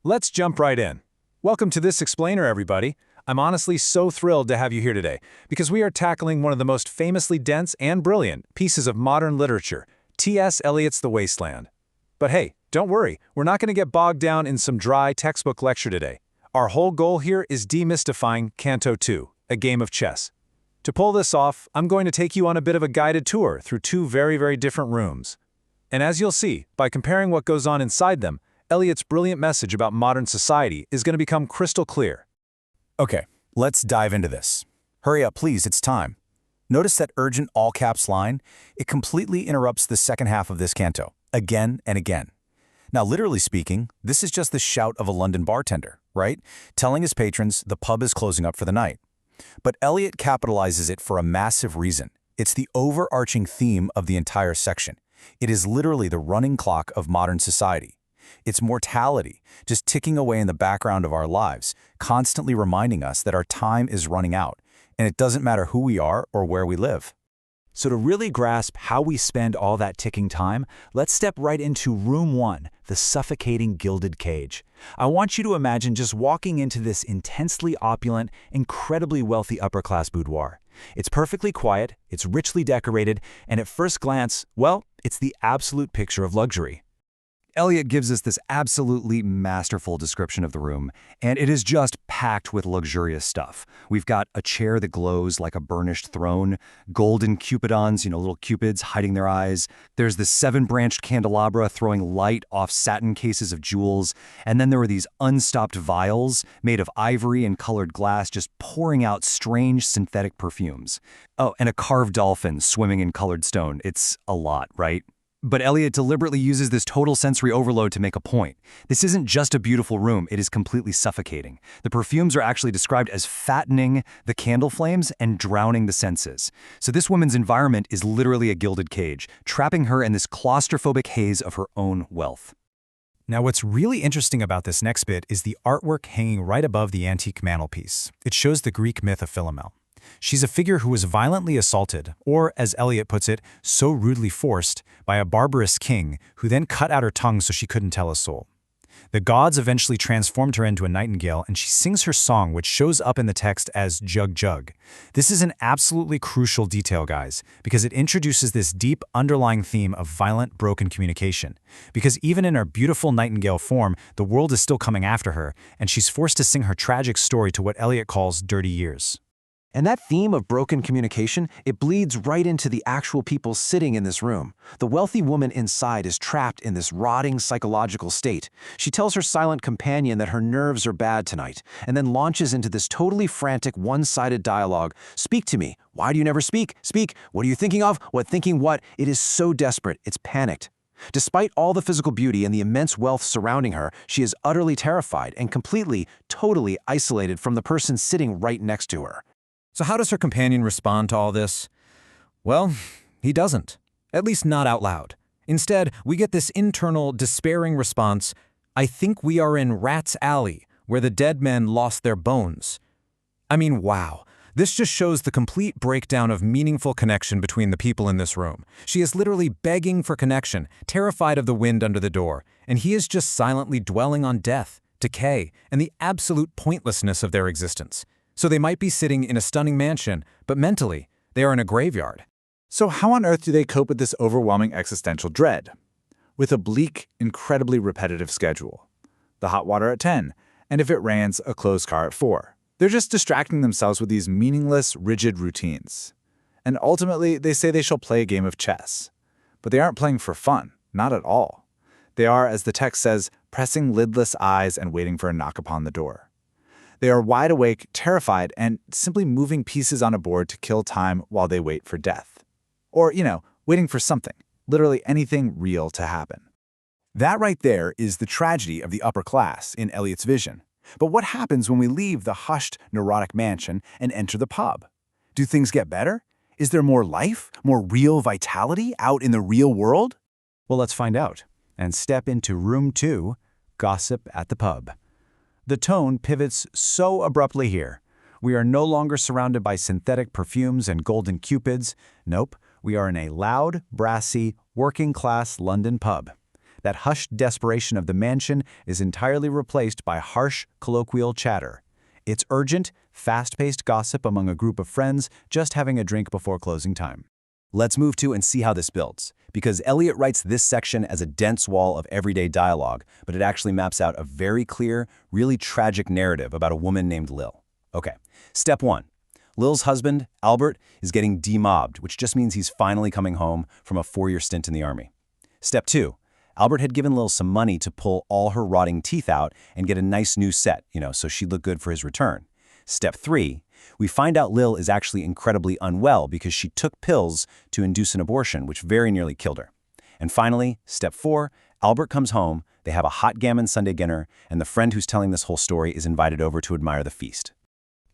Let's jump right in. Welcome to this explainer, everybody. I'm honestly so thrilled to have you here today, because we are tackling one of the most famously dense and brilliant pieces of modern literature, T.S. Eliot's The Wasteland. But hey, don't worry, we're not going to get bogged down in some dry textbook lecture today. Our whole goal here is demystifying Canto 2, a game of chess. To pull this off, I'm going to take you on a bit of a guided tour through two very different rooms. And as you'll see, by comparing what goes on inside them, Eliot's brilliant message about modern society is going to become crystal clear. Okay, let's dive into this. Hurry up, please, it's time. Notice that urgent all-caps line? It completely interrupts the second half of this canto, again and again. Now, literally speaking, this is just the shout of a London bartender, right? Telling his patrons the pub is closing up for the night. But Eliot capitalizes it for a massive reason. It's the overarching theme of the entire section. It is literally the running clock of modern society. It's mortality, just ticking away in the background of our lives, constantly reminding us that our time is running out, and it doesn't matter who we are or where we live. So to really grasp how we spend all that ticking time, let's step right into Room 1, the suffocating gilded cage. I want you to imagine just walking into this intensely opulent, incredibly wealthy upper-class boudoir. It's perfectly quiet, it's richly decorated, and at first glance, well, it's the absolute picture of luxury. Eliot gives us this absolutely masterful description of the room, and it is just packed with luxurious stuff. We've got a chair that glows like a burnished throne, golden cupidons, little cupids hiding their eyes. There's the 7-branched candelabra throwing light off satin cases of jewels, and then there are these unstopped vials made of ivory and colored glass just pouring out strange synthetic perfumes. Oh, and a carved dolphin swimming in colored stone. It's a lot, right? But Eliot deliberately uses this total sensory overload to make a point. This isn't just a beautiful room, it is completely suffocating. The perfumes are actually described as fattening the candle flames and drowning the senses. So this woman's environment is literally a gilded cage, trapping her in this claustrophobic haze of her own wealth. Now, what's really interesting about this next bit is the artwork hanging right above the antique mantelpiece. It shows the Greek myth of Philomel. She's a figure who was violently assaulted, or, as Eliot puts it, so rudely forced, by a barbarous king who then cut out her tongue so she couldn't tell a soul. The gods eventually transformed her into a nightingale, and she sings her song, which shows up in the text as Jug Jug. This is an absolutely crucial detail, guys, because it introduces this deep underlying theme of violent, broken communication. Because even in her beautiful nightingale form, the world is still coming after her, and she's forced to sing her tragic story to what Eliot calls dirty years. And that theme of broken communication, it bleeds right into the actual people sitting in this room. The wealthy woman inside is trapped in this rotting psychological state. She tells her silent companion that her nerves are bad tonight, and then launches into this totally frantic, one-sided dialogue. Speak to me. Why do you never speak? Speak. What are you thinking of? What thinking what? It is so desperate. It's panicked. Despite all the physical beauty and the immense wealth surrounding her, she is utterly terrified and completely, totally isolated from the person sitting right next to her. So how does her companion respond to all this? Well, he doesn't. At least not out loud. Instead, we get this internal, despairing response, "I think we are in Rat's Alley, where the dead men lost their bones." I mean, wow. This just shows the complete breakdown of meaningful connection between the people in this room. She is literally begging for connection, terrified of the wind under the door, and he is just silently dwelling on death, decay, and the absolute pointlessness of their existence. So they might be sitting in a stunning mansion, but mentally, they are in a graveyard. So how on earth do they cope with this overwhelming existential dread? With a bleak, incredibly repetitive schedule. The hot water at 10, and if it rains, a closed car at 4. They're just distracting themselves with these meaningless, rigid routines. And ultimately, they say they shall play a game of chess. But they aren't playing for fun, not at all. They are, as the text says, pressing lidless eyes and waiting for a knock upon the door. They are wide awake, terrified, and simply moving pieces on a board to kill time while they wait for death. Or, waiting for something, literally anything real to happen. That right there is the tragedy of the upper class in Eliot's vision. But what happens when we leave the hushed, neurotic mansion and enter the pub? Do things get better? Is there more life, more real vitality out in the real world? Well, let's find out and step into Room 2, Gossip at the Pub. The tone pivots so abruptly here. We are no longer surrounded by synthetic perfumes and golden cupids. Nope, we are in a loud, brassy, working-class London pub. That hushed desperation of the mansion is entirely replaced by harsh, colloquial chatter. It's urgent, fast-paced gossip among a group of friends just having a drink before closing time. Let's move to and see how this builds, because Eliot writes this section as a dense wall of everyday dialogue, but it actually maps out a very clear, really tragic narrative about a woman named Lil. Okay, step 1. Lil's husband, Albert, is getting demobbed, which just means he's finally coming home from a 4-year stint in the army. Step 2. Albert had given Lil some money to pull all her rotting teeth out and get a nice new set, so she'd look good for his return. Step 3. We find out Lil is actually incredibly unwell because she took pills to induce an abortion, which very nearly killed her. And finally, step 4, Albert comes home, they have a hot gammon Sunday dinner, and the friend who's telling this whole story is invited over to admire the feast.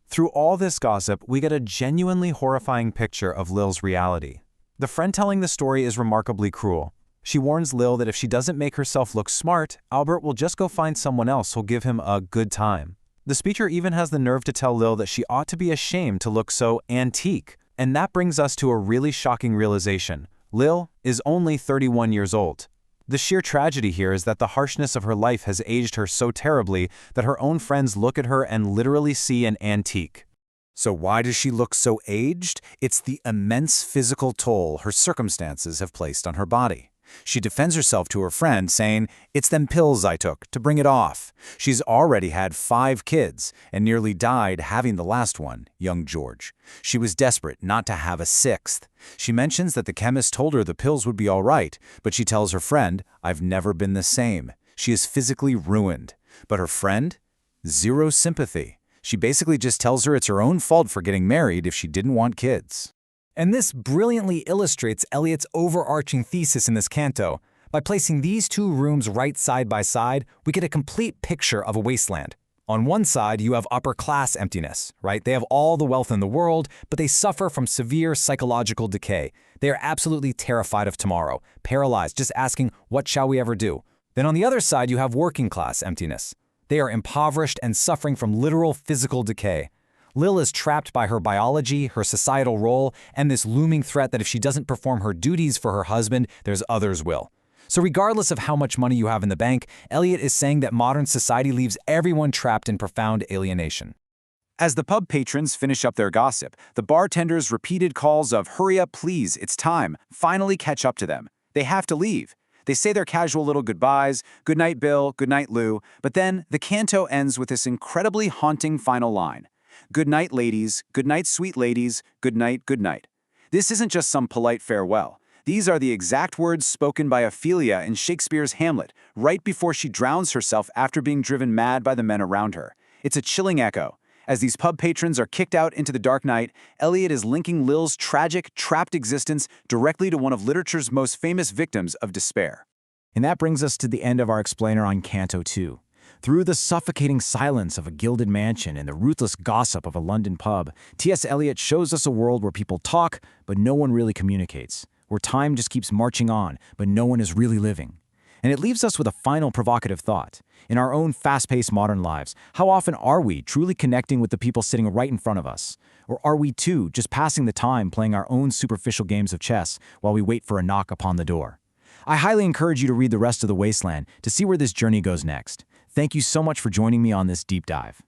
Through all this gossip, we get a genuinely horrifying picture of Lil's reality. The friend telling the story is remarkably cruel. She warns Lil that if she doesn't make herself look smart, Albert will just go find someone else who'll give him a good time. The speaker even has the nerve to tell Lil that she ought to be ashamed to look so antique. And that brings us to a really shocking realization. Lil is only 31 years old. The sheer tragedy here is that the harshness of her life has aged her so terribly that her own friends look at her and literally see an antique. So why does she look so aged? It's the immense physical toll her circumstances have placed on her body. She defends herself to her friend, saying, "It's them pills I took to bring it off." She's already had 5 kids and nearly died having the last one, young George. She was desperate not to have a 6th. She mentions that the chemist told her the pills would be all right, but she tells her friend, "I've never been the same." She is physically ruined. But her friend? Zero sympathy. She basically just tells her it's her own fault for getting married if she didn't want kids. And this brilliantly illustrates Eliot's overarching thesis in this canto. By placing these 2 rooms right side by side, we get a complete picture of a wasteland. On one side, you have upper-class emptiness, right? They have all the wealth in the world, but they suffer from severe psychological decay. They are absolutely terrified of tomorrow, paralyzed, just asking, what shall we ever do? Then on the other side, you have working-class emptiness. They are impoverished and suffering from literal physical decay. Lil is trapped by her biology, her societal role, and this looming threat that if she doesn't perform her duties for her husband, there's others will. So regardless of how much money you have in the bank, Eliot is saying that modern society leaves everyone trapped in profound alienation. As the pub patrons finish up their gossip, the bartender's repeated calls of "Hurry up, please, it's time," finally catch up to them. They have to leave. They say their casual little goodbyes, "Good night, Bill," "Good night, Lou," but then the canto ends with this incredibly haunting final line. "Good night, ladies. Good night, sweet ladies. Good night, good night." This isn't just some polite farewell. These are the exact words spoken by Ophelia in Shakespeare's Hamlet, right before she drowns herself after being driven mad by the men around her. It's a chilling echo. As these pub patrons are kicked out into the dark night, Eliot is linking Lil's tragic, trapped existence directly to one of literature's most famous victims of despair. And that brings us to the end of our explainer on Canto 2. Through the suffocating silence of a gilded mansion and the ruthless gossip of a London pub, T.S. Eliot shows us a world where people talk, but no one really communicates, where time just keeps marching on, but no one is really living. And it leaves us with a final provocative thought. In our own fast-paced modern lives, how often are we truly connecting with the people sitting right in front of us? Or are we, too, just passing the time playing our own superficial games of chess while we wait for a knock upon the door? I highly encourage you to read the rest of The Wasteland to see where this journey goes next. Thank you so much for joining me on this deep dive.